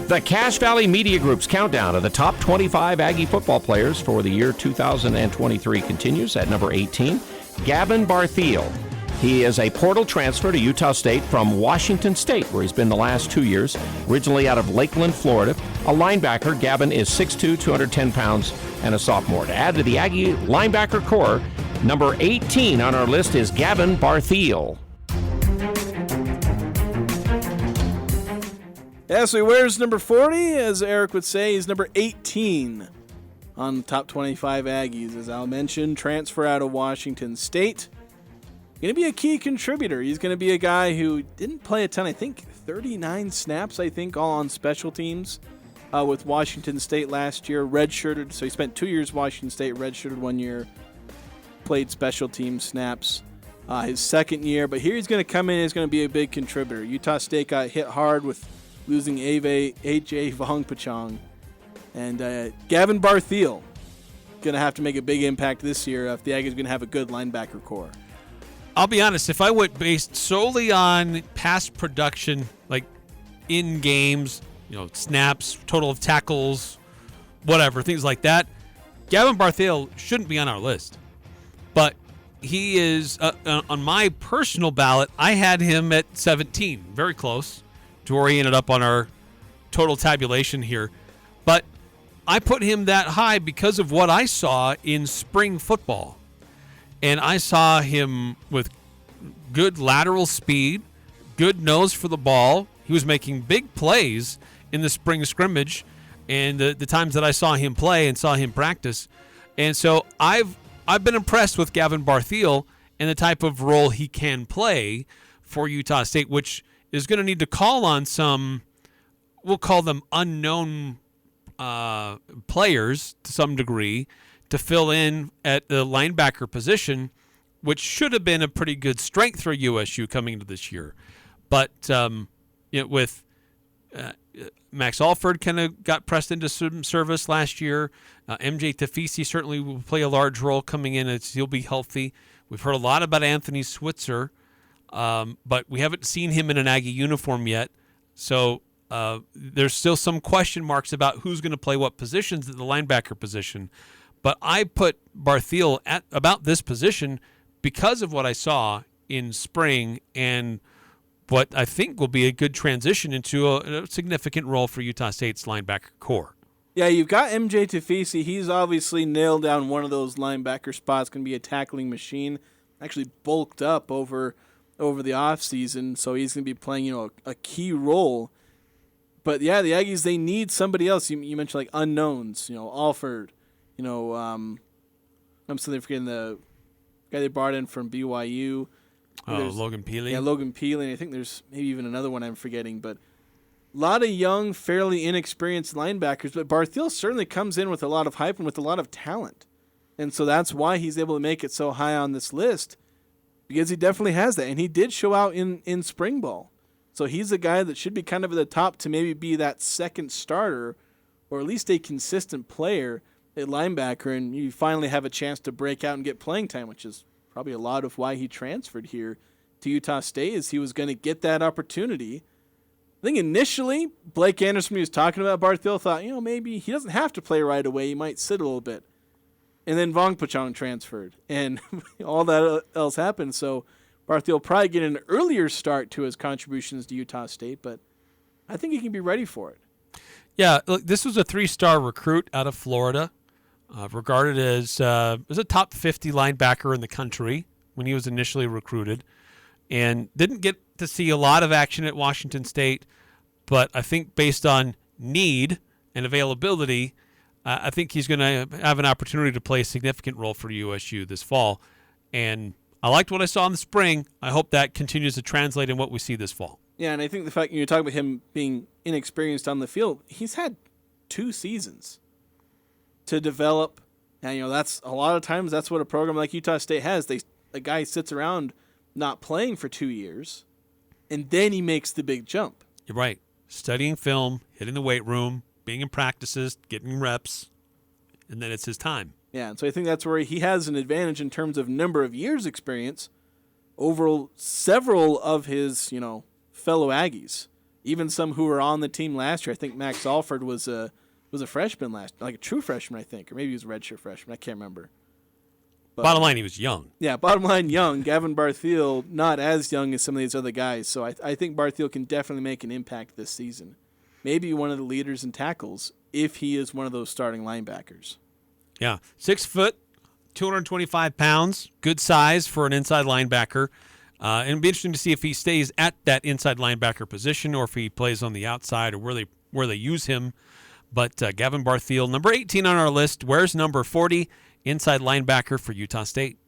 The Cache Valley Media Group's countdown of the top 25 Aggie football players for the year 2023 continues at number 18, Gavin Barthiel. He is a portal transfer to Utah State from Washington State, where he's been the last 2 years, originally out of Lakeland, Florida. A linebacker, Gavin is 6'2", 210 pounds, and a sophomore. To add to the Aggie linebacker core, number 18 on our list is Gavin Barthiel. Yeah, so he wears number 40, as Eric would say. He's number 18 on the top 25 Aggies. As Al mentioned, transfer out of Washington State. Going to be a key contributor. He's going to be a guy who didn't play a ton. I think 39 snaps, all on special teams with Washington State last year. Redshirted, so he spent 2 years Washington State, redshirted 1 year, played special team snaps his second year. But here he's going to come in and he's going to be a big contributor. Utah State got hit hard with losing A.J. Vongpachong. And Gavin Barthiel going to have to make a big impact this year if the Aggies are going to have a good linebacker core. I'll be honest, if I went based solely on past production, like in games, snaps, total of tackles, whatever, things like that, Gavin Barthiel shouldn't be on our list. But he is, on my personal ballot, I had him at 17, very close to where he ended up on our total tabulation here. But I put him that high because of what I saw in spring football. And I saw him with good lateral speed, good nose for the ball. He was making big plays in the spring scrimmage and the times that I saw him play and saw him practice. And so I've been impressed with Gavin Barthiel and the type of role he can play for Utah State, which is going to need to call on some, we'll call them unknown players to some degree, to fill in at the linebacker position, which should have been a pretty good strength for USU coming into this year. But with Max Alford kind of got pressed into some service last year. MJ Tafisi certainly will play a large role coming in as he'll be healthy. We've heard a lot about Anthony Switzer, but we haven't seen him in an Aggie uniform yet. So there's still some question marks about who's going to play what positions at the linebacker position. But I put Barthiel at about this position because of what I saw in spring and what I think will be a good transition into a significant role for Utah State's linebacker core. Yeah, you've got MJ Tafisi. He's obviously nailed down one of those linebacker spots, going to be a tackling machine. Actually bulked up over the offseason, so he's going to be playing a key role. But, yeah, the Aggies, they need somebody else. You mentioned, like, unknowns, Alford. I'm still forgetting the guy they brought in from BYU. Logan Peely. Yeah, Logan Peely. And I think there's maybe even another one I'm forgetting. But a lot of young, fairly inexperienced linebackers. But Barthiel certainly comes in with a lot of hype and with a lot of talent. And so that's why he's able to make it so high on this list, because he definitely has that. And he did show out in spring ball. So he's a guy that should be kind of at the top to maybe be that second starter or at least a consistent player at linebacker, and you finally have a chance to break out and get playing time, which is probably a lot of why he transferred here to Utah State, is he was going to get that opportunity. I think initially Blake Anderson, when he was talking about Barthiel, thought, maybe he doesn't have to play right away. He might sit a little bit. And then Vongpachong transferred, and all that else happened. So Barthiel probably get an earlier start to his contributions to Utah State, but I think he can be ready for it. Yeah, look, this was a 3-star recruit out of Florida. Regarded as was a top 50 linebacker in the country when he was initially recruited, and didn't get to see a lot of action at Washington State. But I think based on need and availability, I think he's going to have an opportunity to play a significant role for USU this fall. And I liked what I saw in the spring. I hope that continues to translate in what we see this fall. Yeah, and I think the fact you're talking about him being inexperienced on the field, he's had 2 seasons to develop, and that's a lot of times that's what a program like Utah State has. A guy sits around not playing for 2 years, and then he makes the big jump. You're right. Studying film, hitting the weight room, being in practices, getting reps, and then it's his time. Yeah, and so I think that's where he has an advantage in terms of number of years experience over several of his, fellow Aggies. even some who were on the team last year. I think Max Alford was a freshman like a true freshman, I think, or maybe he was a redshirt freshman. I can't remember. But, bottom line, he was young. Yeah, bottom line, young. Gavin Barthiel, not as young as some of these other guys. So I think Barthiel can definitely make an impact this season. Maybe one of the leaders in tackles if he is one of those starting linebackers. Yeah, 6 foot, 225 pounds, good size for an inside linebacker. And it'll be interesting to see if he stays at that inside linebacker position or if he plays on the outside or where they use him. But Gavin Barthiel, number 18 on our list, wears number 40, inside linebacker for Utah State.